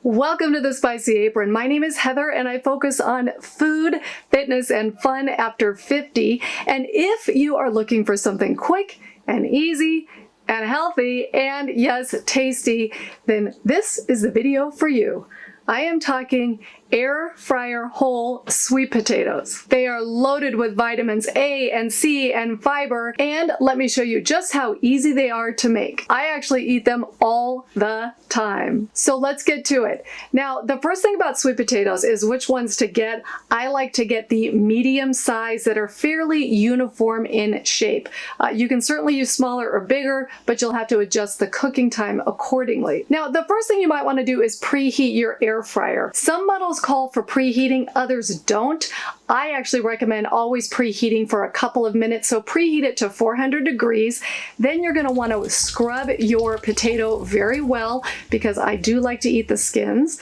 Welcome to the Spicy Apron. My name is Heather and I focus on food, fitness, and fun after 50. And if you are looking for something quick and easy and healthy and yes, tasty, then this is the video for you. I am talking air fryer whole sweet potatoes. They are loaded with vitamins A and C and fiber, and let me show you just how easy they are to make. I actually eat them all the time. So let's get to it. Now, the first thing about sweet potatoes is which ones to get. I like to get the medium size that are fairly uniform in shape. You can certainly use smaller or bigger, but you'll have to adjust the cooking time accordingly. Now, the first thing you might want to do is preheat your air fryer. Some models call for preheating, others don't. I actually recommend always preheating for a couple of minutes, so preheat it to 400 degrees. Then you're going to want to scrub your potato very well because I do like to eat the skins.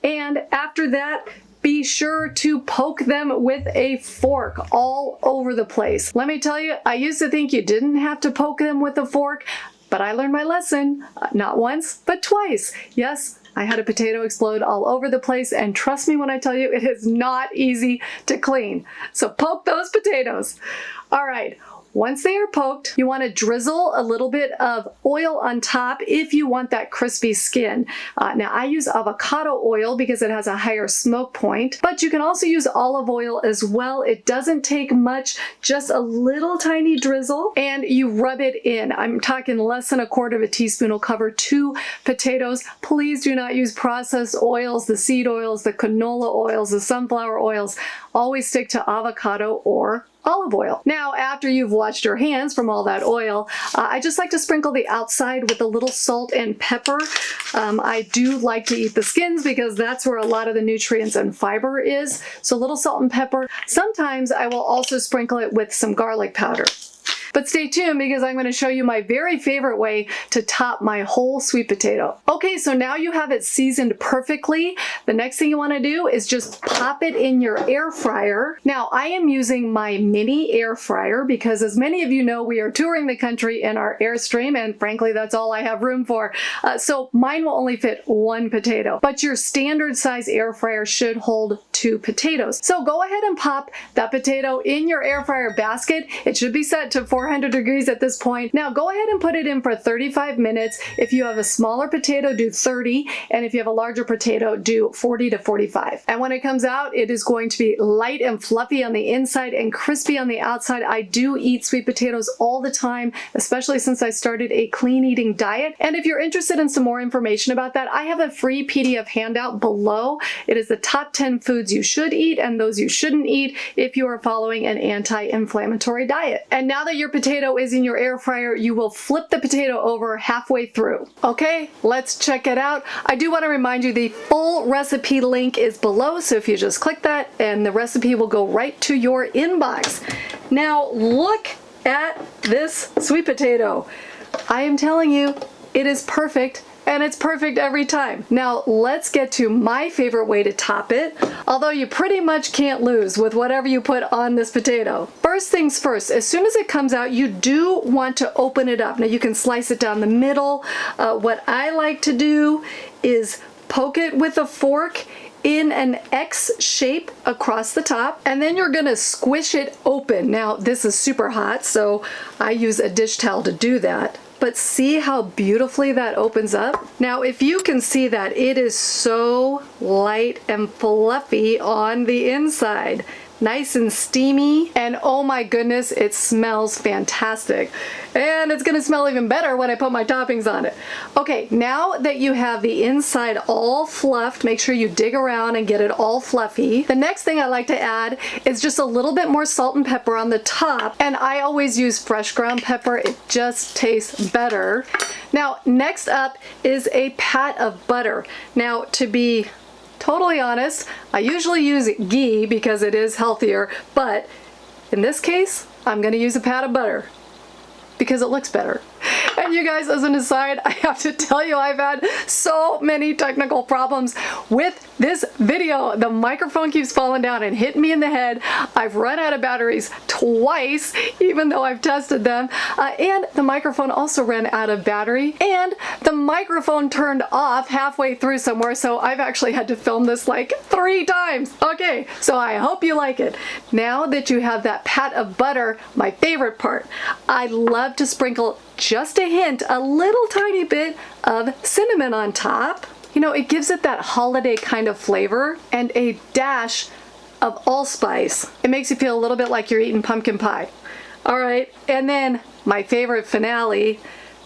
And after that, be sure to poke them with a fork all over the place. Let me tell you, I used to think you didn't have to poke them with a fork, but I learned my lesson, not once, but twice. Yes, I had a potato explode all over the place, and trust me when I tell you, it is not easy to clean. So poke those potatoes. All right. Once they are poked, you want to drizzle a little bit of oil on top if you want that crispy skin. Now, I use avocado oil because it has a higher smoke point, but you can also use olive oil as well. It doesn't take much, just a little tiny drizzle, and you rub it in. I'm talking less than 1/4 teaspoon will cover 2 potatoes. Please do not use processed oils, the seed oils, the canola oils, the sunflower oils. Always stick to avocado or olive oil. Now, after you've washed your hands from all that oil, I just like to sprinkle the outside with a little salt and pepper. I do like to eat the skins because that's where a lot of the nutrients and fiber is. So a little salt and pepper. Sometimes I will also sprinkle it with some garlic powder. But stay tuned because I'm going to show you my very favorite way to top my whole sweet potato. Okay, so now you have it seasoned perfectly. The next thing you want to do is just pop it in your air fryer. Now, I am using my mini air fryer because, as many of you know, we are touring the country in our Airstream, and frankly, that's all I have room for. So mine will only fit 1 potato, but your standard size air fryer should hold 2 potatoes. So go ahead and pop that potato in your air fryer basket. It should be set to 400 degrees at this point. Now go ahead and put it in for 35 minutes. If you have a smaller potato, do 30, and if you have a larger potato, do 40 to 45. And when it comes out, it is going to be light and fluffy on the inside and crispy on the outside. I do eat sweet potatoes all the time, especially since I started a clean eating diet. And if you're interested in some more information about that, I have a free PDF handout below. It is the top 10 foods you should eat and those you shouldn't eat if you are following an anti-inflammatory diet. And now that your potato is in your air fryer, you will flip the potato over halfway through. Okay, let's check it out. I do want to remind you the full recipe link is below, so if you just click that and the recipe will go right to your inbox. Now look at this sweet potato. I am telling you, it is perfect. And it's perfect every time. Now let's get to my favorite way to top it, although you pretty much can't lose with whatever you put on this potato. First things first, as soon as it comes out, you do want to open it up. Now you can slice it down the middle. What I like to do is poke it with a fork in an X shape across the top, and then you're gonna squish it open. Now this is super hot, so I use a dish towel to do that. But see how beautifully that opens up? Now, if you can see that, it is so light and fluffy on the inside. Nice and steamy, and oh my goodness, it smells fantastic. And it's gonna smell even better when I put my toppings on it. Okay, now that you have the inside all fluffed, make sure you dig around and get it all fluffy. The next thing I like to add is just a little bit more salt and pepper on the top, and I always use fresh ground pepper. It just tastes better. Now, next up is a pat of butter. Now, to be totally honest, I usually use ghee because it is healthier, but in this case, I'm going to use a pat of butter because it looks better. And you guys, as an aside, I have to tell you, I've had so many technical problems with this video. The microphone keeps falling down and hitting me in the head. I've run out of batteries twice, even though I've tested them. And the microphone also ran out of battery. And the microphone turned off halfway through somewhere, so I've actually had to film this like 3 times. Okay, so I hope you like it. Now that you have that pat of butter, my favorite part, I love to sprinkle just a hint, a little tiny bit of cinnamon on top. You know, it gives it that holiday kind of flavor, and a dash of allspice. It makes you feel a little bit like you're eating pumpkin pie. All right, and then my favorite finale,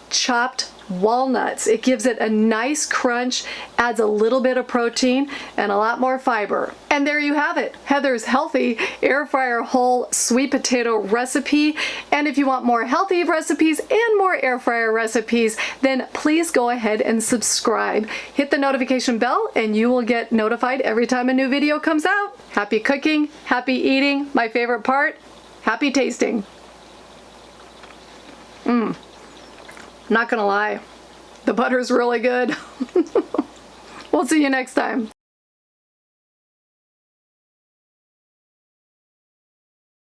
chopped walnuts. It gives it a nice crunch, adds a little bit of protein and a lot more fiber. And there you have it, Heather's healthy air fryer whole sweet potato recipe. And if you want more healthy recipes and more air fryer recipes, then please go ahead and subscribe. Hit the notification bell and you will get notified every time a new video comes out. Happy cooking, happy eating, my favorite part, happy tasting. Not gonna lie, the butter's really good. We'll see you next time.